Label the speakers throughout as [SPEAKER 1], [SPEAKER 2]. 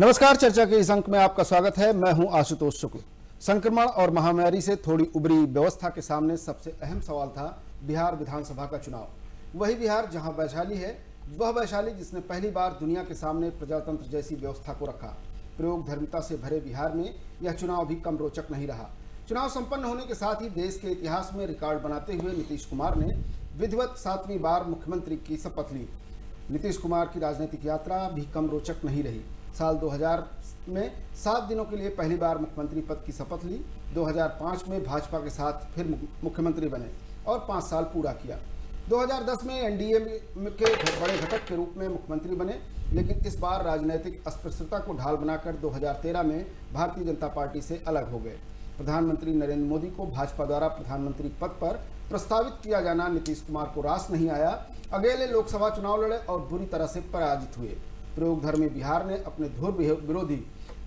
[SPEAKER 1] नमस्कार। चर्चा के इस अंक में आपका स्वागत है। मैं हूं आशुतोष शुक्ल। संक्रमण और महामारी से थोड़ी उबरी व्यवस्था के सामने सबसे अहम सवाल था बिहार विधानसभा का चुनाव। वही बिहार जहां वैशाली है, वह वैशाली जिसने पहली बार दुनिया के सामने प्रजातंत्र जैसी व्यवस्था को रखा। प्रयोग धर्मिता से भरे बिहार में यह चुनाव भी कम रोचक नहीं रहा। चुनाव संपन्न होने के साथ ही देश के इतिहास में रिकॉर्ड बनाते हुए नीतीश कुमार ने विधिवत 7वीं बार मुख्यमंत्री की शपथ ली। नीतीश कुमार की राजनीतिक यात्रा भी कम रोचक नहीं रही। साल 2000 में 7 दिनों के लिए पहली बार मुख्यमंत्री पद की शपथ ली। 2005 में भाजपा के साथ फिर मुख्यमंत्री बने और 5 साल पूरा किया। 2010 में एनडीए के बड़े घटक के रूप में मुख्यमंत्री बने, लेकिन इस बार राजनीतिक अस्पृश्यता को ढाल बनाकर 2013 में भारतीय जनता पार्टी से अलग हो गए। प्रधानमंत्री नरेंद्र मोदी को भाजपा द्वारा प्रधानमंत्री पद पर प्रस्तावित किया जाना नीतीश कुमार को रास नहीं आया। अकेले लोकसभा चुनाव लड़े और बुरी तरह से पराजित हुए। प्रयोगधर्मी बिहार ने अपने धुर विरोधी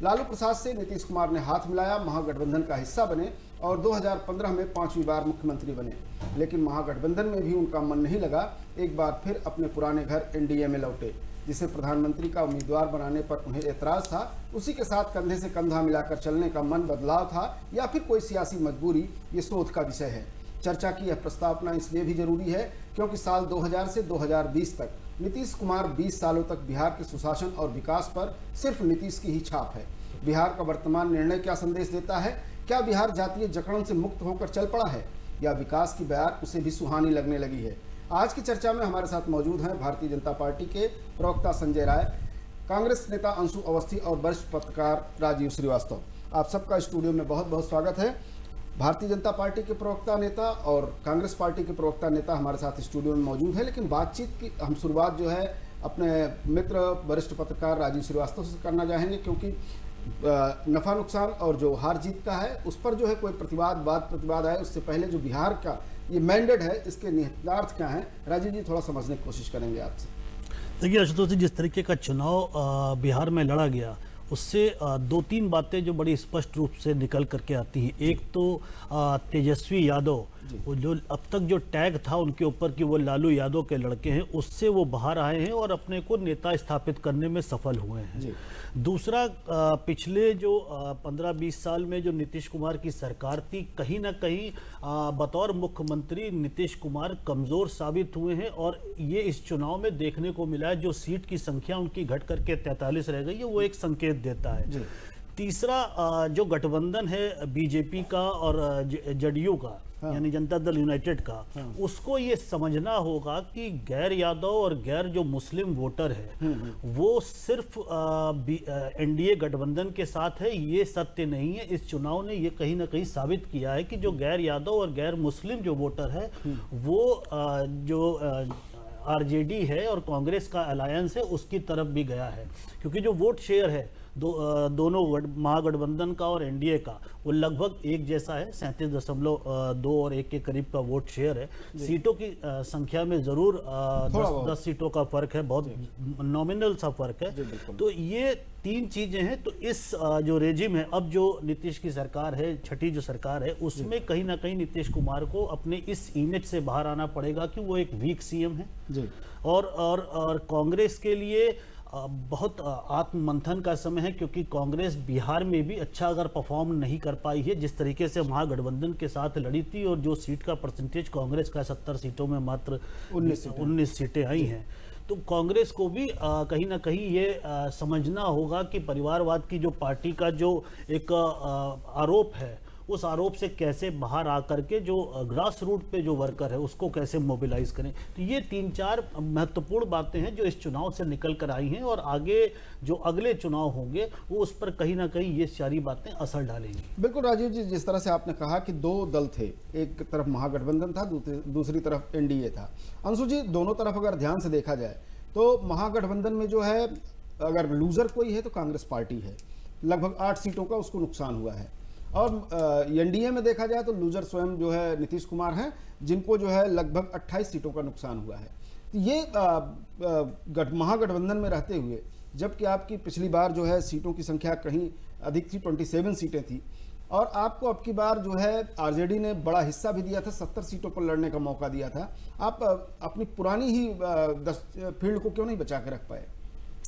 [SPEAKER 1] लालू प्रसाद से नीतीश कुमार ने हाथ मिलाया, महागठबंधन का हिस्सा बने और 2015 में 5वीं बार मुख्यमंत्री बने। लेकिन महागठबंधन में भी उनका मन नहीं लगा। एक बार फिर अपने पुराने घर एनडीए में लौटे, जिसे प्रधानमंत्री का उम्मीदवार बनाने पर उन्हें एतराज था। उसी के साथ कंधे से कंधा मिलाकर चलने का मन बदलाव था या फिर कोई सियासी मजबूरी, ये शोध का विषय है। चर्चा की यह प्रस्तावना इसलिए भी जरूरी है क्योंकि साल 2000 से 2020 तक नीतीश कुमार 20 सालों तक बिहार के सुशासन और विकास पर सिर्फ नीतीश की ही छाप है। बिहार का वर्तमान निर्णय क्या संदेश देता है? क्या बिहार जातीय जकड़न से मुक्त होकर चल पड़ा है या विकास की बयार उसे भी सुहानी लगने लगी है? आज की चर्चा में हमारे साथ मौजूद हैं भारतीय जनता पार्टी के प्रवक्ता संजय राय, कांग्रेस नेता अंशु अवस्थी और वरिष्ठ पत्रकार राजीव श्रीवास्तव। आप सबका स्टूडियो में बहुत बहुत स्वागत है। भारतीय जनता पार्टी के प्रवक्ता नेता और कांग्रेस पार्टी के प्रवक्ता नेता हमारे साथ स्टूडियो में मौजूद है, लेकिन बातचीत की हम शुरुआत जो है अपने मित्र वरिष्ठ पत्रकार राजीव श्रीवास्तव से करना चाहेंगे, क्योंकि नफा नुकसान और जो हार जीत का है उस पर जो है कोई प्रतिवाद आए उससे पहले जो बिहार का ये मैंडेट है, इसके निहितार्थ क्या है? राजीव जी, थोड़ा समझने की कोशिश करेंगे आपसे।
[SPEAKER 2] देखिए आशुतोष जी, जिस तरीके का चुनाव बिहार में लड़ा गया उससे 2-3 बातें जो बड़ी स्पष्ट रूप से निकल करके आती हैं। एक तो तेजस्वी यादव, वो जो अब तक जो टैग था उनके ऊपर कि वो लालू यादव के लड़के हैं, उससे वो बाहर आए हैं और अपने को नेता स्थापित करने में सफल हुए हैं। दूसरा, पिछले जो 15-20 साल में जो नीतीश कुमार की सरकार थी, कहीं ना कहीं बतौर मुख्यमंत्री नीतीश कुमार कमज़ोर साबित हुए हैं और ये इस चुनाव में देखने को मिला है। जो सीट की संख्या उनकी घट करके 43 रह गई है, वो एक संकेत देता है। तीसरा, जो गठबंधन है बीजेपी का और जदयू का, यानी जनता दल यूनाइटेड का, उसको ये समझना होगा कि गैर यादव और गैर जो मुस्लिम वोटर है वो सिर्फ एनडीए गठबंधन के साथ है, ये सत्य नहीं है। इस चुनाव ने ये कहीं ना कहीं साबित किया है कि जो गैर यादव और गैर मुस्लिम जो वोटर है वो जो आरजेडी है और कांग्रेस का अलायंस है उसकी तरफ भी गया है, क्योंकि जो वोट शेयर है दोनों महागठबंधन का और एनडीए का वो लगभग एक जैसा है। 37.2 और 1 के करीब का वोट शेयर है। सीटों की संख्या में जरूर 10 सीटों का फर्क है, बहुत नॉमिनल सा फर्क है। तो ये 3 चीजें हैं। तो इस जो रेजिम है, अब जो नीतीश की सरकार है, छठी जो सरकार है, उसमें कहीं ना कहीं नीतीश कुमार को अपने इस इमेज से बाहर आना पड़ेगा कि वो एक वीक सीएम है। और कांग्रेस के लिए बहुत आत्ममंथन का समय है, क्योंकि कांग्रेस बिहार में भी अच्छा अगर परफॉर्म नहीं कर पाई है जिस तरीके से महागठबंधन के साथ लड़ी थी, और जो सीट का परसेंटेज कांग्रेस का 70 सीटों में मात्र 19 सीटें आई हैं। तो कांग्रेस को भी कहीं ना कहीं ये समझना होगा कि परिवारवाद की जो पार्टी का जो एक आरोप है, उस आरोप से कैसे बाहर आकर के जो ग्रास रूट पे जो वर्कर है उसको कैसे मोबिलाइज करें। तो ये 3-4 महत्वपूर्ण बातें हैं जो इस चुनाव से निकल कर आई हैं, और आगे जो अगले चुनाव होंगे वो उस पर कहीं ना कहीं ये सारी बातें असर डालेंगी।
[SPEAKER 1] बिल्कुल राजीव जी, जिस तरह से आपने कहा कि 2 दल थे, एक तरफ महागठबंधन था, दूसरी तरफ एनडीए था। अंशु जी, दोनों तरफ अगर ध्यान से देखा जाए तो महागठबंधन में जो है अगर लूजर कोई है तो कांग्रेस पार्टी है। लगभग 8 सीटों का उसको नुकसान हुआ है। और एनडीए में देखा जाए तो लूजर स्वयं जो है नीतीश कुमार हैं, जिनको जो है लगभग 28 सीटों का नुकसान हुआ है। तो ये महागठबंधन में रहते हुए, जबकि आपकी पिछली बार जो है सीटों की संख्या कहीं अधिक थी, 27 सीटें थी, और आपको अब की बार जो है आरजेडी ने बड़ा हिस्सा भी दिया था, 70 सीटों पर लड़ने का मौका दिया था। आप अपनी पुरानी ही फील्ड को क्यों नहीं बचा के रख पाए?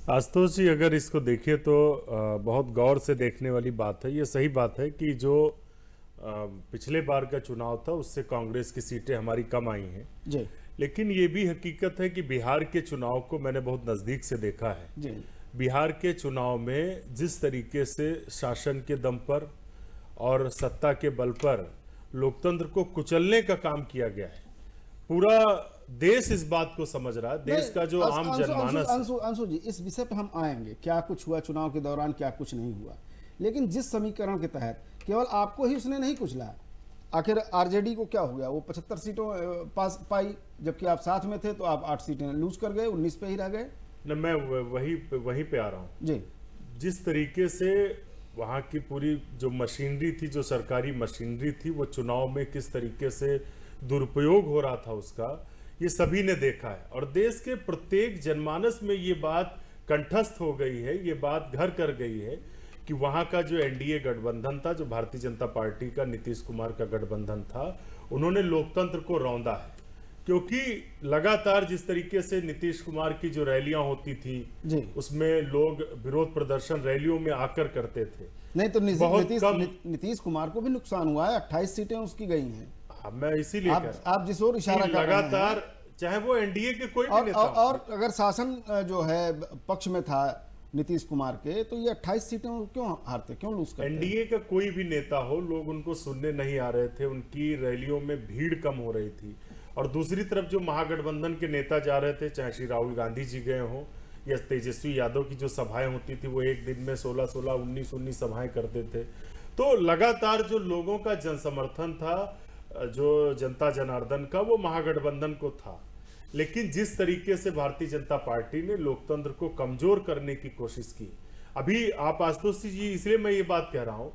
[SPEAKER 3] आशुतोष जी, अगर इसको देखें तो बहुत गौर से देखने वाली बात है। ये सही बात है कि जो पिछले बार का चुनाव था उससे कांग्रेस की सीटें हमारी कम आई हैं
[SPEAKER 1] जी
[SPEAKER 3] लेकिन ये भी हकीकत है कि बिहार के चुनाव को मैंने बहुत नज़दीक से देखा है।
[SPEAKER 1] जी
[SPEAKER 3] बिहार के चुनाव में जिस तरीके से शासन के दम पर और सत्ता के बल पर लोकतंत्र को कुचलने का काम किया गया है, पूरा देश इस बात को समझ रहा है। देश का जो आम जनमानस,
[SPEAKER 1] अंशु जी, इस विषय पे हम आएंगे, क्या कुछ हुआ चुनाव के दौरान, क्या कुछ नहीं हुआ। लेकिन जिस समीकरण के तहत केवल आपको ही उसने नहीं कुचला, आखिर आरजेडी को क्या हो गया, वो 75 सीटों पास पाई, जबकि आप साथ में थे तो आप 8 सीटें लूज कर गए, 19 पे ही रह गए।
[SPEAKER 3] न मैं वहीं पे आ रहा हूँ
[SPEAKER 1] जी।
[SPEAKER 3] जिस तरीके से वहाँ की पूरी जो मशीनरी थी, जो सरकारी मशीनरी थी, वो चुनाव में किस तरीके से दुरुपयोग हो रहा था उसका, ये सभी ने देखा है। और देश के प्रत्येक जनमानस में ये बात कंठस्थ हो गई है, ये बात घर कर गई है कि वहाँ का जो एनडीए गठबंधन था, जो भारतीय जनता पार्टी का नीतीश कुमार का गठबंधन था, उन्होंने लोकतंत्र को रौंदा है। क्योंकि लगातार जिस तरीके से नीतीश कुमार की जो रैलियां होती थी
[SPEAKER 1] जी,
[SPEAKER 3] उसमें लोग विरोध प्रदर्शन रैलियों में आकर करते थे।
[SPEAKER 1] नहीं तो
[SPEAKER 3] बहुत
[SPEAKER 1] नीतीश कुमार को भी नुकसान हुआ है, 28 सीटें उसकी गई हैं।
[SPEAKER 3] मैं इसीलिए कह रहा
[SPEAKER 1] आप जिस ओर इशारा
[SPEAKER 3] हूं
[SPEAKER 1] कर रहे हैं,
[SPEAKER 3] लगातार, चाहे वो एनडीए के कोई भी नेता
[SPEAKER 1] और अगर शासन जो है पक्ष में था नीतीश कुमार के, तो ये 28 सीटें क्यों हारते, क्यों लूज करते?
[SPEAKER 3] एनडीए का कोई भी नेता हो, लोग उनको सुनने नहीं आ रहे थे, उनकी रैलियों में भीड़ कम हो रही थी। और दूसरी तरफ जो महागठबंधन के नेता जा रहे थे, चाहे श्री राहुल गांधी जी गए हों या तेजस्वी यादव की जो सभाएं होती थी, वो एक दिन में 16-16, 19-19 सभाएं करते थे। तो लगातार जो लोगों का जनसमर्थन था, जो जनता जनार्दन का, वो महागठबंधन को था। लेकिन जिस तरीके से भारतीय जनता पार्टी ने लोकतंत्र को कमजोर करने की कोशिश की, अभी आप आशुतोष जी, इसलिए मैं ये बात कह रहा हूं,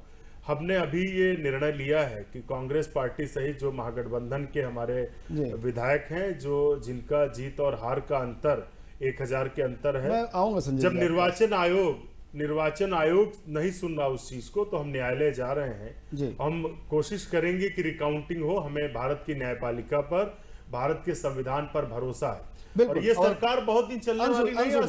[SPEAKER 3] हमने अभी ये निर्णय लिया है कि कांग्रेस पार्टी सहित जो महागठबंधन के हमारे विधायक हैं, जो जिनका जीत और हार का अंतर 1000 के अंतर है,
[SPEAKER 1] मैं आऊंगा संजय,
[SPEAKER 3] जब निर्वाचन आयोग नहीं सुन रहा उस चीज को, तो हम न्यायालय जा रहे हैं। हम कोशिश करेंगे कि रिकाउंटिंग हो। हमें भारत की न्यायपालिका पर, भारत के संविधान पर भरोसा है। और ये सरकार बहुत दिन चलने वाली नहीं है।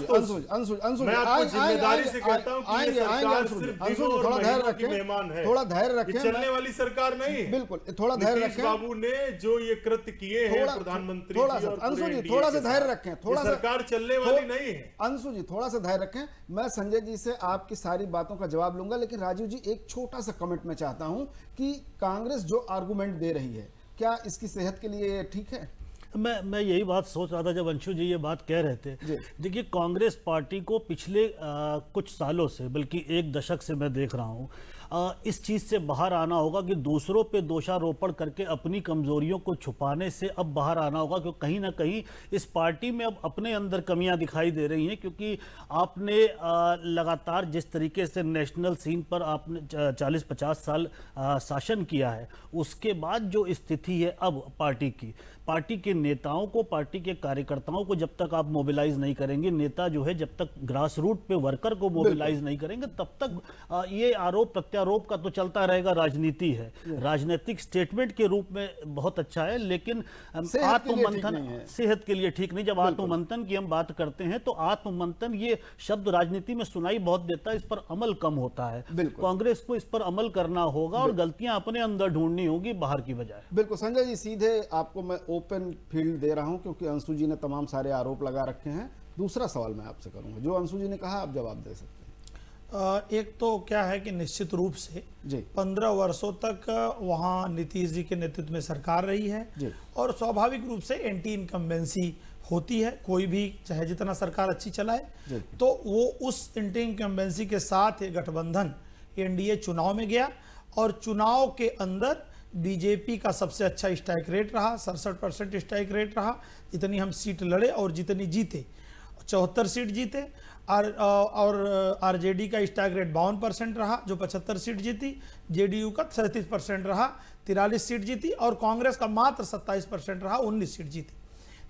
[SPEAKER 3] मैं आपको जिम्मेदारी से कहता हूं कि ये सरकार सिर्फ दिनों और महीनों की मेहमान है,
[SPEAKER 1] थोड़ा धैर्य रखें,
[SPEAKER 3] चलने वाली सरकार नहीं है।
[SPEAKER 1] बिल्कुल, थोड़ा धैर्य रखें।
[SPEAKER 3] बाबू ने जो ये कृत्य किए हैं प्रधानमंत्री जी,
[SPEAKER 1] अंशु जी थोड़ा सा धैर्य रखें, थोड़ा सा,
[SPEAKER 3] सरकार चलने वाली नहीं है।
[SPEAKER 1] अंशु जी थोड़ा सा धैर्य रखें। मैं संजय जी से आपकी सारी बातों का जवाब लूंगा, लेकिन राजीव जी एक छोटा सा कमेंट मैं चाहता हूं कि कांग्रेस जो आर्गुमेंट दे रही है, क्या इसकी सेहत के लिए ठीक है?
[SPEAKER 2] मैं यही बात सोच रहा था जब अंशु जी ये बात कह रहे थे। देखिए, कांग्रेस पार्टी को पिछले कुछ सालों से, बल्कि एक दशक से मैं देख रहा हूँ, इस चीज़ से बाहर आना होगा कि दूसरों पे दोषारोपण करके अपनी कमजोरियों को छुपाने से अब बाहर आना होगा, क्योंकि कहीं ना कहीं इस पार्टी में अब अपने अंदर कमियां दिखाई दे रही हैं। क्योंकि आपने लगातार जिस तरीके से नेशनल सीन पर आपने 40-50 साल शासन किया है, उसके बाद जो स्थिति है अब पार्टी के नेताओं को, पार्टी के कार्यकर्ताओं को जब तक आप मोबिलाइज नहीं करेंगे, नेता जो है जब तक ग्रास रूट पे वर्कर को मोबिलाइज नहीं करेंगे, तब तक ये आरोप प्रत्यारोप का तो चलता रहेगा। राजनीति है, राजनीतिक स्टेटमेंट के रूप में बहुत अच्छा है, लेकिन आत्ममंथन सेहत के लिए ठीक नहीं। जब आत्ममंथन की हम बात करते हैं तो आत्ममंथन ये शब्द राजनीति में सुनाई बहुत देता है, इस पर अमल कम होता है। कांग्रेस को इस पर अमल करना होगा और गलतियां अपने अंदर ढूंढनी होगी, बाहर की बजाय।
[SPEAKER 1] बिल्कुल संजय जी, सीधे आपको मैं ओपन फील्ड दे रहा हूं, क्योंकि अंशु जी ने तमाम सारे आरोप लगा रखे हैं। दूसरा सवाल मैं आपसे करूंगा, जो अंशु जी ने कहा आप जवाब दे सकते हैं।
[SPEAKER 4] एक तो क्या है कि निश्चित रूप से 15 वर्षों तक वहाँ नीतीश जी के नेतृत्व में सरकार रही है, और स्वाभाविक रूप से एंटी इनकम्बेंसी होती है। कोई भी चाहे जितना सरकार अच्छी चलाए, तो वो उस एंटी इनकम्बेंसी के साथ गठबंधन एनडीए चुनाव में गया, और चुनाव के अंदर बीजेपी का सबसे अच्छा स्ट्राइक रेट रहा, 67% स्ट्राइक रेट रहा। जितनी हम सीट लड़े और जितनी जीते, 74 सीट जीते, और आरजेडी का स्ट्राइक रेट 52% रहा, जो 75 सीट जीती। जेडीयू का 37% रहा, 43 सीट जीती, और कांग्रेस का मात्र 27% रहा, 19 सीट जीती।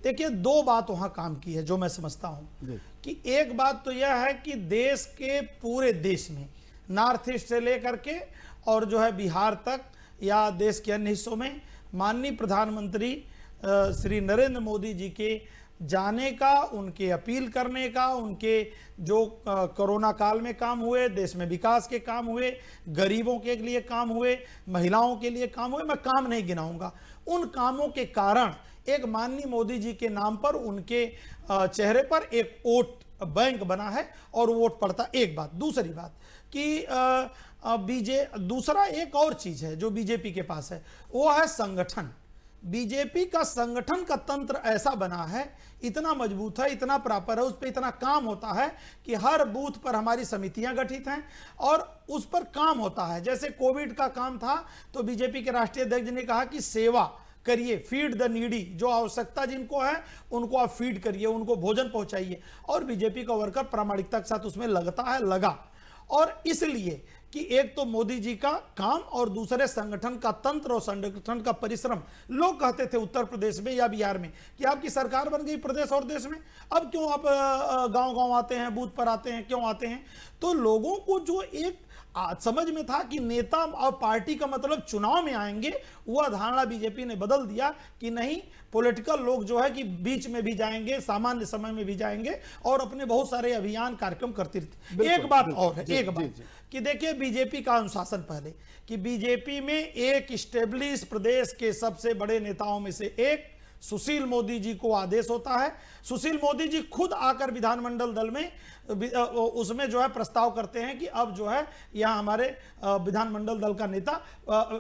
[SPEAKER 4] देखिए, दो बात वहां काम की है जो मैं समझता हूं कि एक बात तो यह है कि देश के पूरे देश में, नॉर्थ ईस्ट से लेकर के और जो है बिहार तक या देश के अन्य हिस्सों में, माननीय प्रधानमंत्री श्री नरेंद्र मोदी जी के जाने का, उनके अपील करने का, उनके जो कोरोना काल में काम हुए, देश में विकास के काम हुए, गरीबों के लिए काम हुए, महिलाओं के लिए काम हुए, मैं काम नहीं गिनाऊंगा। उन कामों के कारण एक माननीय मोदी जी के नाम पर उनके चेहरे पर एक वोट बैंक बना है और वोट पड़ता। एक बात। दूसरी बात कि दूसरा एक और चीज है जो बीजेपी के पास है, वो है संगठन। बीजेपी का संगठन का तंत्र ऐसा बना है, इतना मजबूत है, इतना प्रॉपर है, उस पर इतना काम होता है कि हर बूथ पर हमारी समितियां गठित हैं और उस पर काम होता है। जैसे कोविड का काम था तो बीजेपी के राष्ट्रीय अध्यक्ष ने कहा कि सेवा करिए, फीड द नीडी, जो आवश्यकता जिनको है उनको आप फीड करिए, उनको भोजन पहुंचाइए, और बीजेपी का वर्कर प्रामाणिकता के साथ उसमें लगता है, लगा। और इसलिए कि एक तो मोदी जी का काम और दूसरे संगठन का तंत्र और संगठन का परिश्रम। लोग कहते थे उत्तर प्रदेश में या बिहार में कि आपकी सरकार बन गई प्रदेश और देश में, अब क्यों आप गांव-गांव आते हैं, बूथ पर आते हैं, क्यों आते हैं? तो लोगों को जो एक समझ में था कि नेता और पार्टी का मतलब चुनाव में आएंगे, वह धारणा बीजेपी ने बदल दिया कि नहीं, पॉलिटिकल लोग जो है कि बीच में भी जाएंगे, सामान्य समय में भी जाएंगे और अपने बहुत सारे अभियान कार्यक्रम करते रहते। एक बात और है, एक बात कि देखिए बीजेपी का अनुशासन पहले कि बीजेपी में एक स्टेब्लिश प्रदेश के सबसे बड़े नेताओं में से एक सुशील मोदी जी को आदेश होता है। सुशील मोदी जी खुद आकर विधानमंडल दल में उसमें जो है प्रस्ताव करते हैं कि अब जो है यहाँ हमारे विधानमंडल दल का नेता,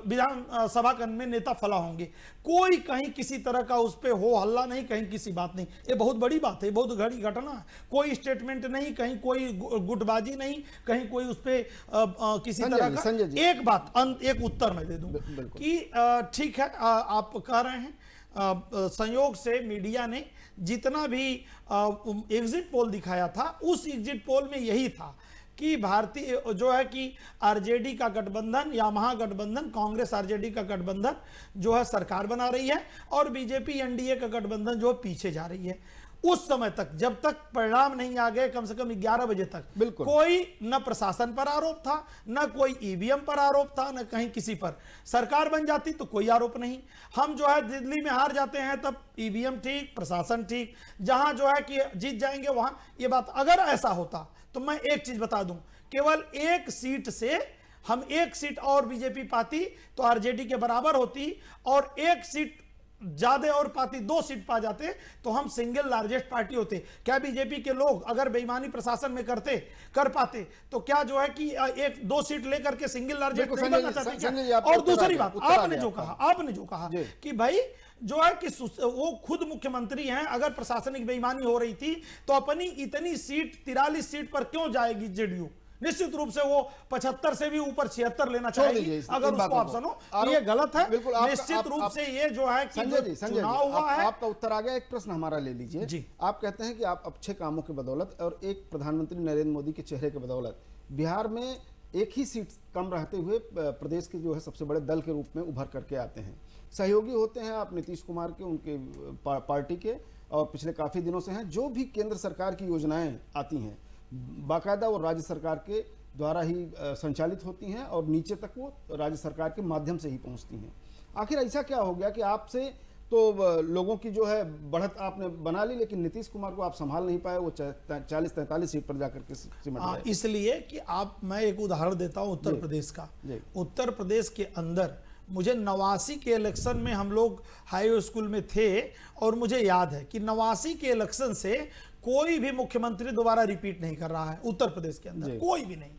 [SPEAKER 4] विधानसभा में नेता फला होंगे। कोई कहीं किसी तरह का उस पर हो हल्ला नहीं, कहीं किसी बात नहीं। ये बहुत बड़ी बात है, बहुत बड़ी घटना है। कोई स्टेटमेंट नहीं, कहीं कोई गुटबाजी नहीं, कहीं कोई उस पर किसी तरह का। एक बात, एक उत्तर मैं दे दूं कि ठीक है, आप कह रहे हैं संयोग से मीडिया ने जितना भी एग्जिट पोल दिखाया था, उस एग्जिट पोल में यही था कि भारतीय जो है कि आरजेडी का गठबंधन या महागठबंधन, कांग्रेस आरजेडी का गठबंधन जो है सरकार बना रही है और बीजेपी एनडीए का गठबंधन जो पीछे जा रही है। उस समय तक, जब तक परिणाम नहीं आ गए, कम से कम 11 बजे तक कोई न प्रशासन पर आरोप था, न कोई ईवीएम पर आरोप था, न कहीं किसी पर। सरकार बन जाती तो कोई आरोप नहीं। हम जो है दिल्ली में हार जाते हैं तब ईवीएम ठीक, प्रशासन ठीक, जहां जो है कि जीत जाएंगे वहां ये बात। अगर ऐसा होता तो मैं एक चीज बता दूं, केवल एक सीट से हम एक सीट और बीजेपी पाती तो आरजेडी के बराबर होती, और एक सीट ज्यादा और पाती, 2 सीट पा जाते तो हम सिंगल लार्जेस्ट पार्टी होते। क्या बीजेपी के लोग अगर बेईमानी प्रशासन में कर पाते तो क्या जो है कि 1-2 सीट लेकर के सिंगल लार्जेस्ट नहीं बनना चाहते? और दूसरी बात, आपने जो कहा कि भाई जो है कि वो खुद मुख्यमंत्री हैं, अगर प्रशासनिक बेईमानी हो रही थी तो अपनी इतनी सीट 43 सीट पर क्यों जाएगी जेडीयू? निश्चित रूप से वो 75 से भी ऊपर 76 लेना चाहेगी अगर उसको ऑप्शन हो। ये गलत है। निश्चित रूप से ये जो है कि चुनाव हुआ है।
[SPEAKER 1] आपका उत्तर आ गया। एक प्रश्न हमारा ले लीजिए जी। आप कहते हैं कि आप अच्छे कामों की बदौलत और एक प्रधानमंत्री नरेंद्र मोदी के चेहरे की बदौलत बिहार में एक ही सीट कम रहते हुए प्रदेश के जो है सबसे बड़े दल के रूप में उभर करके आते हैं। सहयोगी होते हैं आप नीतीश कुमार के, उनके पार्टी के, और पिछले काफी दिनों से हैं। जो भी केंद्र सरकार की योजनाएं आती हैं बाकायदा वो राज्य सरकार के द्वारा ही संचालित होती हैं और नीचे तक वो राज्य सरकार के माध्यम से ही पहुंचती हैं। आखिर ऐसा क्या हो गया कि आपसे तो लोगों की जो है बढ़त आपने बना ली, लेकिन नीतीश कुमार को आप संभाल नहीं पाए, वो 40-43 सीट पर जाकर के सिमट गए?
[SPEAKER 4] इसलिए कि मैं एक उदाहरण देता हूं उत्तर प्रदेश का। उत्तर प्रदेश के अंदर मुझे 89 के इलेक्शन में हम लोग हाई स्कूल में थे और मुझे याद है कि 89 के इलेक्शन से कोई भी मुख्यमंत्री दोबारा रिपीट नहीं कर रहा है उत्तर प्रदेश के अंदर, कोई भी नहीं।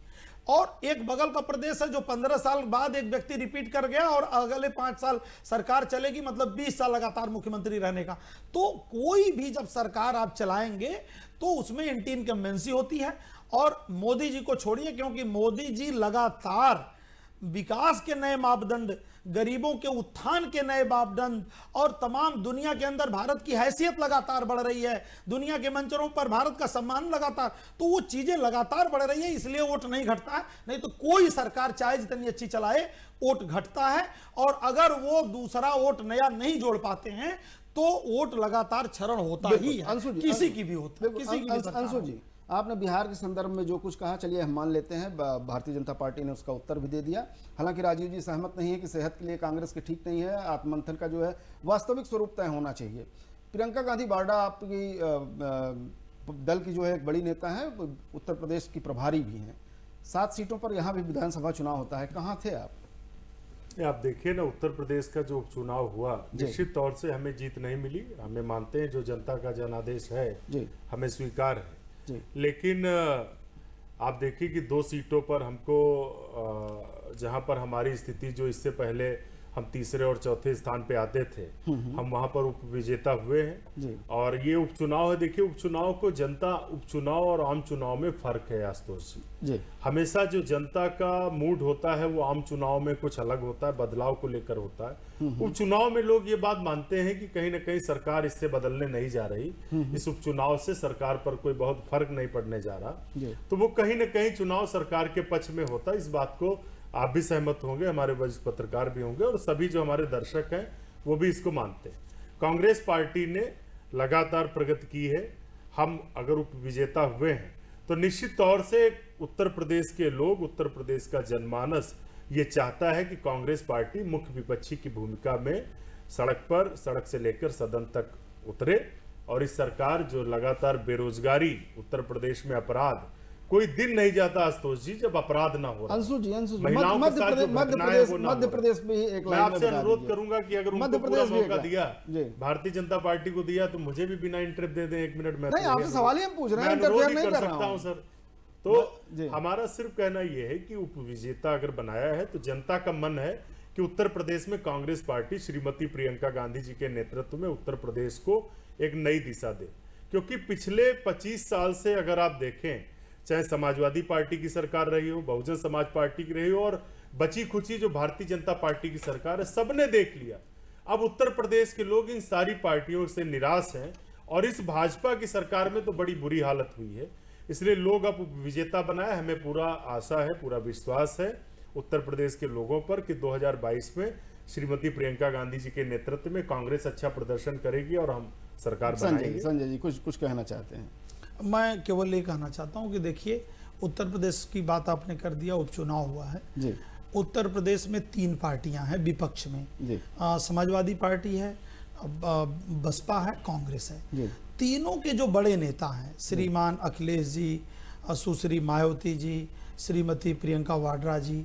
[SPEAKER 4] और एक बगल का प्रदेश है जो 15 साल बाद एक व्यक्ति रिपीट कर गया और अगले 5 साल सरकार चलेगी, मतलब 20 साल लगातार मुख्यमंत्री रहने का। तो कोई भी जब सरकार आप चलाएंगे तो उसमें एंटी इनकम्बेंसी होती है। और मोदी जी को छोड़िए, क्योंकि मोदी जी लगातार विकास के नए मापदंड, गरीबों के उत्थान के नए मापदंड और तमाम दुनिया के अंदर भारत की हैसियत लगातार बढ़ रही है, दुनिया के मंचों पर भारत का सम्मान लगातार, तो वो चीजें लगातार बढ़ रही है, इसलिए वोट नहीं घटता है। नहीं तो कोई सरकार चाहे जितनी अच्छी चलाए वोट घटता है। और अगर वो दूसरा वोट नया नहीं जोड़ पाते हैं तो वोट लगातार क्षरण होता ही है, किसी की भी होता है, किसी की भी।
[SPEAKER 1] अंशु जी, आपने बिहार के संदर्भ में जो कुछ कहा, चलिए हम मान लेते हैं, भारतीय जनता पार्टी ने उसका उत्तर भी दे दिया। हालांकि राजीव जी सहमत नहीं है कि सेहत के लिए कांग्रेस के ठीक नहीं है, आत्ममंथन का जो है वास्तविक स्वरूप तय होना चाहिए। प्रियंका गांधी वाड्रा आपकी दल की जो है एक बड़ी नेता है, उत्तर प्रदेश की प्रभारी भी हैं। 7 सीटों पर यहाँ भी विधानसभा चुनाव होता है, कहाँ थे आप?
[SPEAKER 3] आप देखिए ना, उत्तर प्रदेश का जो उपचुनाव हुआ, निश्चित तौर से हमें जीत नहीं मिली। हमें मानते हैं जो जनता का जनादेश है हमें स्वीकार है, लेकिन आप देखिए कि 2 सीटों पर हमको, जहां पर हमारी स्थिति जो इससे पहले हम तीसरे और चौथे स्थान पे आते थे, हम वहां पर उप विजेता हुए हैं। और ये उपचुनाव है, देखिए उपचुनाव को जनता, उपचुनाव और आम चुनाव में फर्क है आशुतोष जी। हमेशा जो जनता का मूड होता है वो आम चुनाव में कुछ अलग होता है, बदलाव को लेकर होता है। उपचुनाव में लोग ये बात मानते हैं कि कहीं ना कहीं सरकार इससे बदलने नहीं जा रही, इस उपचुनाव से सरकार पर कोई बहुत फर्क नहीं पड़ने जा रहा, तो वो कहीं ना कहीं चुनाव सरकार के पक्ष में होता है। इस बात को आप भी सहमत होंगे, हमारे वरिष्ठ पत्रकार भी होंगे, और सभी जो हमारे दर्शक हैं वो भी इसको मानते हैं। कांग्रेस पार्टी ने लगातार प्रगति की है। हम अगर उप विजेता हुए हैं तो निश्चित तौर से उत्तर प्रदेश के लोग, उत्तर प्रदेश का जनमानस ये चाहता है कि कांग्रेस पार्टी मुख्य विपक्षी की भूमिका में सड़क से लेकर सदन तक उतरे, और इस सरकार जो लगातार बेरोजगारी, उत्तर प्रदेश में अपराध, कोई दिन नहीं जाता आशुतोष जी जब अपराध ना हो रहा।
[SPEAKER 1] अंशु जी,
[SPEAKER 3] महिलाओं के साथ जो घटनाएं हैं वो ना हो
[SPEAKER 1] मध्य प्रदेश में ही एक
[SPEAKER 3] मैं आपसे अनुरोध करूंगा कि अगर उनको पूरा मौका दिया,
[SPEAKER 1] जी,
[SPEAKER 3] भारतीय जनता पार्टी को दिया, तो मुझे भी बिना इंटरव्यू दे दें 1 मिनट में।
[SPEAKER 1] नहीं, आपसे सवाल ही हम पूछ रहे हैं, इंटरफेयर नहीं कर
[SPEAKER 3] सकता हूं सर। तो हमारा सिर्फ कहना यह है कि उप विजेता अगर बनाया है तो जनता का मन है कि उत्तर प्रदेश में कांग्रेस पार्टी श्रीमती प्रियंका गांधी जी के नेतृत्व में उत्तर प्रदेश को एक नई दिशा दे। क्योंकि पिछले 25 साल से अगर आप देखें, चाहे समाजवादी पार्टी की सरकार रही हो, बहुजन समाज पार्टी की रही हो, और बची खुची जो भारतीय जनता पार्टी की सरकार है, सबने देख लिया। अब उत्तर प्रदेश के लोग इन सारी पार्टियों से निराश हैं, और इस भाजपा की सरकार में तो बड़ी बुरी हालत हुई है। इसलिए लोग अब विजेता बनाए। हमें पूरा आशा है, पूरा विश्वास है उत्तर प्रदेश के लोगों पर कि 2022 में श्रीमती प्रियंका गांधी जी के नेतृत्व में कांग्रेस अच्छा प्रदर्शन करेगी और हम सरकार बनाएंगे।
[SPEAKER 1] संजय जी कुछ कहना चाहते हैं?
[SPEAKER 4] मैं केवल ये कहना चाहता हूँ कि देखिए, उत्तर प्रदेश की बात आपने कर दिया, उपचुनाव हुआ है जी। उत्तर प्रदेश में 3 पार्टियां हैं विपक्ष में जी। समाजवादी पार्टी है, बसपा है, कांग्रेस है जी। तीनों के जो बड़े नेता हैं, श्रीमान अखिलेश जी, सुश्री मायावती जी, श्रीमती प्रियंका वाड्रा जी,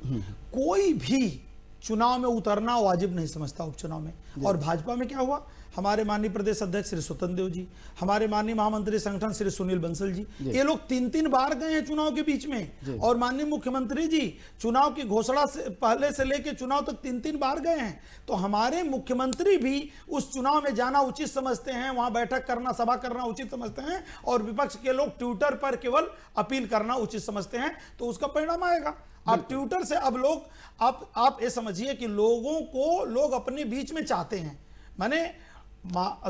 [SPEAKER 4] कोई भी चुनाव में उतरना वाजिब नहीं समझता उपचुनाव में। और भाजपा में क्या हुआ, हमारे माननीय प्रदेश अध्यक्ष श्री स्वतंत्र देव जी, हमारे माननीय महामंत्री संगठन श्री सुनील बंसल जी, ये लोग 3-3 बार गए हैं चुनाव के बीच में। और माननीय मुख्यमंत्री जी चुनाव की घोषणा से पहले से लेकर चुनाव तक 3-3 बार गए हैं। तो हमारे मुख्यमंत्री भी उस चुनाव में जाना उचित समझते हैं, वहां बैठक करना, सभा करना उचित समझते हैं, और विपक्ष के लोग ट्विटर पर केवल अपील करना उचित समझते हैं। तो उसका परिणाम आएगा। अब ट्विटर से अब लोग, आप ये समझिए कि लोगों को लोग अपने बीच में चाहते हैं। माने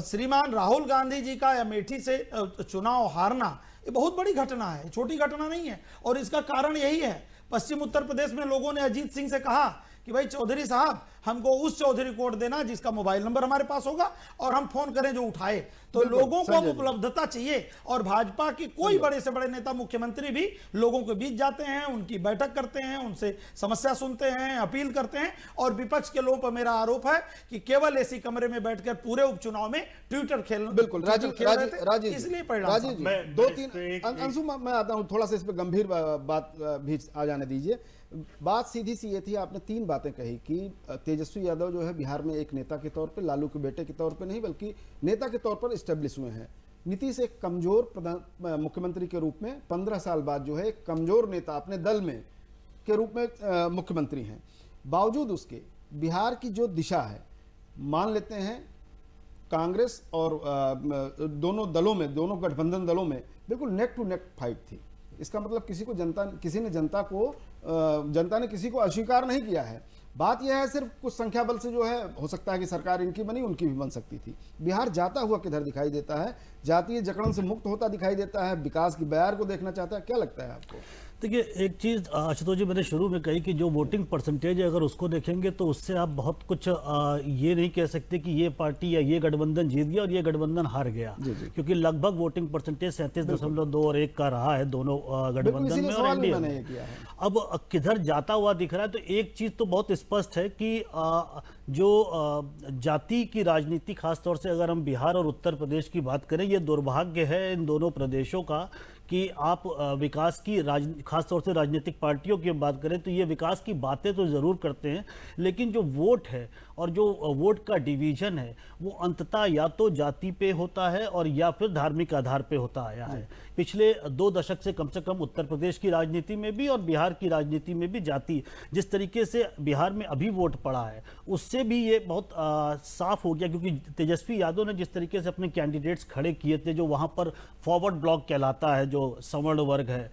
[SPEAKER 4] श्रीमान राहुल गांधी जी का अमेठी से चुनाव हारना ये बहुत बड़ी घटना है, छोटी घटना नहीं है। और इसका कारण यही है, पश्चिम उत्तर प्रदेश में लोगों ने अजीत सिंह से कहा कि भाई चौधरी साहब, हमको उस चौधरी को वोट देना जिसका मोबाइल नंबर हमारे पास होगा और हम फोन करें जो उठाए। तो लोगों को उपलब्धता चाहिए। और भाजपा के कोई बड़े से बड़े नेता, मुख्यमंत्री भी लोगों के बीच जाते हैं, उनकी बैठक करते हैं, उनसे समस्या सुनते हैं, अपील करते हैं। और विपक्ष के लोगों पर मेरा आरोप है कि केवल ऐसी कमरे में बैठकर पूरे उपचुनाव में ट्विटर खेल,
[SPEAKER 1] बिल्कुल राजीव,
[SPEAKER 4] इसलिए
[SPEAKER 1] परिणाम 2-3 अंशु मैं आता हूं, थोड़ा सा इस पर गंभीर बात भी आ जाने दीजिए। बात सीधी सी ये थी, आपने 3 बातें कही कि तेजस्वी यादव जो है बिहार में एक नेता के तौर पे, लालू के बेटे के तौर पे नहीं बल्कि नेता के तौर पर स्टेब्लिश हुए हैं। नीतीश एक कमजोर मुख्यमंत्री के रूप में 15 साल बाद जो है एक कमजोर नेता अपने दल में के रूप में मुख्यमंत्री हैं। बावजूद उसके बिहार की जो दिशा है, मान लेते हैं कांग्रेस और दोनों दलों में, दोनों गठबंधन दलों में बिल्कुल नेक टू नेक फाइट थी। इसका मतलब जनता ने किसी को अस्वीकार नहीं किया है। बात यह है सिर्फ कुछ संख्या बल से जो है, हो सकता है कि सरकार इनकी बनी, उनकी भी बन सकती थी। बिहार जाता हुआ किधर दिखाई देता है, जातीय जकड़न से मुक्त होता दिखाई देता है, विकास की बयार को देखना चाहता है। क्या लगता है आपको?
[SPEAKER 2] देखिए एक चीज़ आशुतोष जी मैंने शुरू में कही कि जो वोटिंग परसेंटेज है अगर उसको देखेंगे तो उससे आप बहुत कुछ ये नहीं कह सकते कि ये पार्टी या ये गठबंधन जीत गया और ये गठबंधन हार गया, क्योंकि लगभग वोटिंग परसेंटेज 37.2 और 1 का रहा है दोनों गठबंधन में और एनडीए में। अब किधर जाता हुआ दिख रहा है तो एक चीज़ तो बहुत स्पष्ट है कि जो जाति की राजनीति, खासतौर से अगर हम बिहार और उत्तर प्रदेश की बात करें, ये दुर्भाग्य है इन दोनों प्रदेशों का कि आप विकास की खासतौर से राजनीतिक पार्टियों की बात करें तो ये विकास की बातें तो ज़रूर करते हैं, लेकिन जो वोट है और जो वोट का डिवीजन है वो अंततः या तो जाति पे होता है और या फिर धार्मिक आधार पे होता आया है। पिछले 2 दशक से कम उत्तर प्रदेश की राजनीति में भी और बिहार की राजनीति में भी जाति, जिस तरीके से बिहार में अभी वोट पड़ा है उससे भी ये बहुत साफ हो गया, क्योंकि तेजस्वी यादव ने जिस तरीके से अपने कैंडिडेट्स खड़े किए थे, जो वहाँ पर फॉरवर्ड ब्लॉक कहलाता है, जो सवर्ण वर्ग है,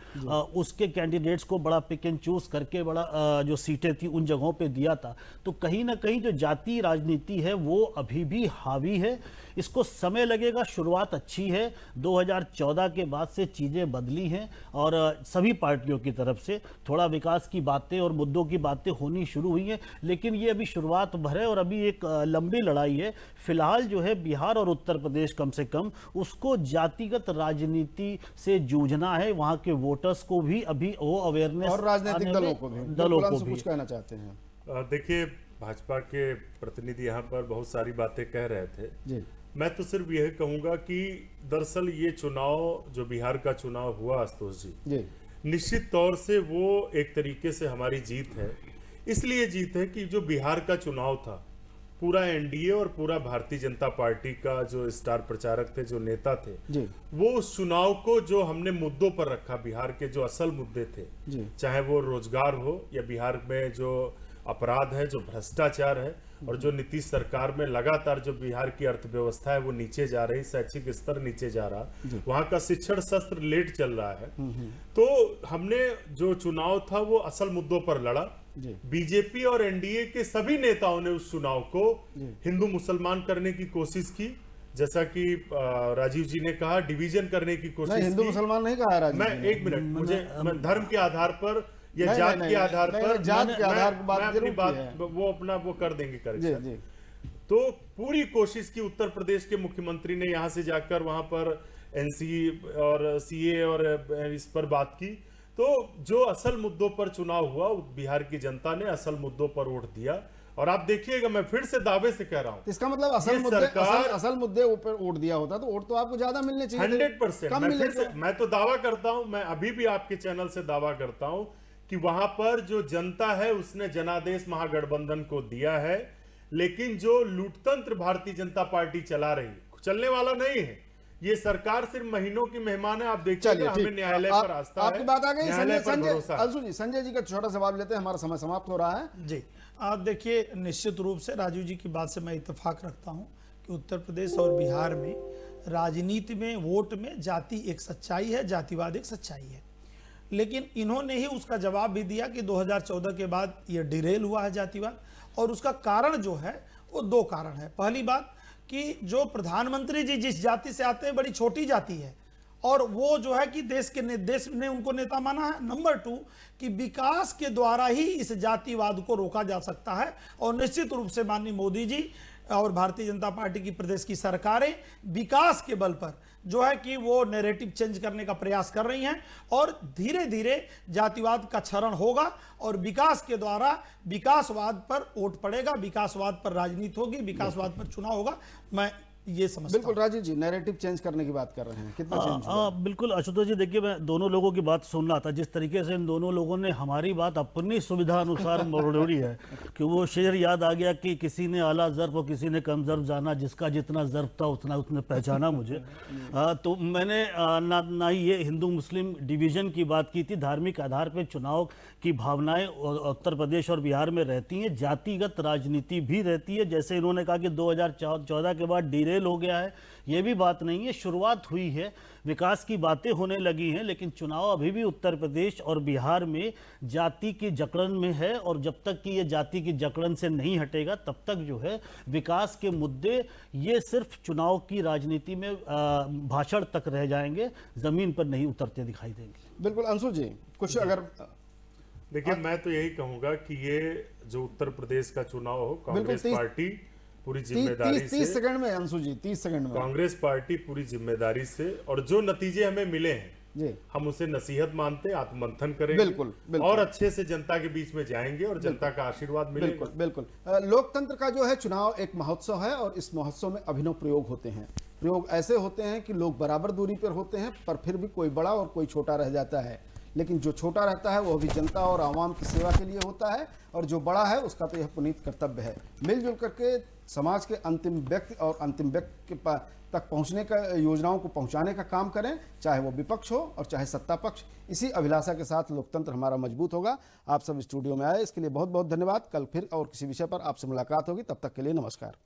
[SPEAKER 2] उसके कैंडिडेट्स को बड़ा पिक एंड चूज करके बड़ा जो सीटें थी उन जगहों पे दिया था। तो कहीं ना कहीं जो जाति राजनीति है वो अभी भी हावी है। इसको समय लगेगा, शुरुआत अच्छी है। 2014 के बाद से चीज़ें बदली हैं और सभी पार्टियों की तरफ से थोड़ा विकास की बातें और मुद्दों की बातें होनी शुरू हुई हैं, लेकिन ये अभी शुरुआत भर है और अभी एक लंबी लड़ाई है। फिलहाल जो है बिहार और उत्तर प्रदेश कम से कम उसको जातिगत राजनीति से जूझना है, वहाँ के वोटर्स को भी अभी वो अवेयरनेस
[SPEAKER 1] और राजनीतिक दलों को भी कुछ कहना चाहते हैं।
[SPEAKER 3] देखिए भाजपा के प्रतिनिधि यहाँ पर बहुत सारी बातें कह रहे थे
[SPEAKER 1] जी।
[SPEAKER 3] मैं तो सिर्फ यह कहूंगा कि दरअसल ये चुनाव जो बिहार का चुनाव हुआ आशुतोष जी, निश्चित तौर से वो एक तरीके से हमारी जीत है। इसलिए जीत है कि जो बिहार का चुनाव था, पूरा एनडीए और पूरा भारतीय जनता पार्टी का जो स्टार प्रचारक थे, जो नेता थे
[SPEAKER 1] जी,
[SPEAKER 3] वो उस चुनाव को जो हमने मुद्दों पर रखा, बिहार के जो असल मुद्दे थे जी, चाहे वो रोजगार हो या बिहार में जो अपराध है, जो भ्रष्टाचार है और जो नीतीश सरकार में लगातार जो बिहार की अर्थव्यवस्था है वो नीचे जा रही, शैक्षिक स्तर नीचे जा रहा, वहां का शिक्षण शस्त्र लेट चल रहा है। तो हमने जो चुनाव था वो असल मुद्दों पर लड़ा। बीजेपी और एनडीए के सभी नेताओं ने उस चुनाव को हिंदू मुसलमान करने की कोशिश की, जैसा कि राजीव जी ने कहा, डिवीजन करने की कोशिश की।
[SPEAKER 1] हिंदू मुसलमान नहीं कहा राजीव।
[SPEAKER 3] मैं एक मिनट, मुझे धर्म के आधार पर या जात के आधार पर,
[SPEAKER 1] जात के आधार पर
[SPEAKER 3] अपनी बात वो अपना वो कर देंगे करेक्शन। तो पूरी कोशिश की उत्तर प्रदेश के मुख्यमंत्री ने यहाँ से जाकर वहां पर एनसी और सीए और इस पर बात की। तो जो असल मुद्दों पर चुनाव हुआ, बिहार की जनता ने असल मुद्दों पर वोट दिया। और आप देखिएगा, मैं फिर से दावे से कह रहा हूं,
[SPEAKER 1] इसका मतलब असल मुद्दे ऊपर वोट दिया होता तो वोट तो आपको ज्यादा मिलने चाहिए।
[SPEAKER 3] 100%। मैं तो दावा करता हूं, मैं अभी भी आपके चैनल से दावा करता हूं कि वहां पर जो जनता है उसने जनादेश महागठबंधन को दिया है, लेकिन जो लूटतंत्र भारतीय जनता पार्टी चला रही, चलने वाला नहीं है। ये सरकार सिर्फ महीनों की मेहमान है। आप देखिए, हमें न्यायालय पर आस्था है,
[SPEAKER 1] आपकी बात आ गई।
[SPEAKER 3] संजय
[SPEAKER 1] जी का छोटा सवाल लेते हैं, हमारा समय समाप्त हो रहा है
[SPEAKER 4] जी। आप देखिए, निश्चित रूप से राजीव जी की बात से मैं इत्तेफाक रखता हूं कि उत्तर प्रदेश और बिहार में राजनीति में, वोट में जाति एक सच्चाई है, जातिवाद एक सच्चाई है। लेकिन इन्होंने ही उसका जवाब भी दिया कि 2014 के बाद ये डिरेल हुआ है जातिवाद, और उसका कारण जो है वो 2 कारण है। पहली बात कि जो प्रधानमंत्री जी जिस जाति से आते हैं बड़ी छोटी जाति है, और वो जो है कि देश ने उनको नेता माना है। नंबर 2 कि विकास के द्वारा ही इस जातिवाद को रोका जा सकता है, और निश्चित रूप से माननीय मोदी जी और भारतीय जनता पार्टी की प्रदेश की सरकारें विकास के बल पर जो है कि वो नैरेटिव चेंज करने का प्रयास कर रही हैं, और धीरे धीरे जातिवाद का क्षरण होगा और विकास के द्वारा विकासवाद पर वोट पड़ेगा, विकासवाद पर राजनीति होगी, विकासवाद पर चुनाव होगा। मैं ये समझता
[SPEAKER 1] बिल्कुल राजीव जी नैरेटिव चेंज करने की बात कर रहे हैं, कितना चेंज हुआ?
[SPEAKER 2] बिल्कुल आशुतोष जी, देखिए मैं दोनों लोगों की बात सुन रहा था, जिस तरीके से इन दोनों लोगों ने हमारी बात अपनी सुविधा अनुसार मोड़ी है कि वो शेर याद आ गया कि किसी ने आला ज़र्फ और किसी ने कम ज़र्फ जाना, जिसका जितना ज़र्फ था उतना उसने पहचाना मुझे। तो मैंने ना ही ये हिंदू मुस्लिम डिवीज़न की बात की थी। धार्मिक आधार पर चुनाव की भावनाएं उत्तर प्रदेश और बिहार में रहती हैं, जातिगत राजनीति भी रहती है। जैसे इन्होंने कहा कि 2014 के बाद फेल हो गया है, ये भी बात नहीं है। शुरुआत हुई है, विकास की बातें होने लगी हैं, लेकिन चुनाव अभी भी उत्तर प्रदेश और बिहार में जाति की जकड़न में है, और जब तक कि ये जाति की जकड़न से नहीं हटेगा तब तक जो है विकास के मुद्दे ये सिर्फ चुनाव की राजनीति में भाषण तक रह जाएंगे, जमीन पर नहीं उतरते दिखाई देंगे।
[SPEAKER 1] बिल्कुल अंशु जी, कुछ अगर
[SPEAKER 3] देखिए, मैं तो यही कहूंगा कि ये जो उत्तर प्रदेश का चुनाव हो, कांग्रेस पार्टी पूरी जिम्मेदारी से
[SPEAKER 1] 30 सेकंड में अंशु जी, 30 सेकंड में
[SPEAKER 3] कांग्रेस पार्टी पूरी जिम्मेदारी से, और जो नतीजे हमें मिले हैं
[SPEAKER 1] जी,
[SPEAKER 3] हम उसे नसीहत मानते, आत्ममंथन करेंगे,
[SPEAKER 1] बिल्कुल, बिल्कुल।
[SPEAKER 3] और अच्छे से जनता के बीच में जाएंगे और जनता का आशीर्वाद मिलेगा।
[SPEAKER 1] बिल्कुल बिल्कुल। लोकतंत्र का जो है चुनाव एक महोत्सव है, और इस महोत्सव में अभिनव प्रयोग होते हैं। प्रयोग ऐसे होते हैं कि लोग बराबर दूरी पर होते हैं, पर फिर भी कोई बड़ा और कोई छोटा रह जाता है, लेकिन जो छोटा रहता है वो भी जनता और आवाम की सेवा के लिए होता है, और जो बड़ा है उसका तो यह पुनीत कर्तव्य है मिलजुल करके समाज के अंतिम व्यक्ति और अंतिम व्यक्ति के तक पहुंचने का, योजनाओं को पहुंचाने का काम करें, चाहे वो विपक्ष हो और चाहे सत्ता पक्ष। इसी अभिलाषा के साथ लोकतंत्र हमारा मजबूत होगा। आप सब स्टूडियो में आए इसके लिए बहुत बहुत धन्यवाद। कल फिर और किसी विषय पर आपसे मुलाकात होगी, तब तक के लिए नमस्कार।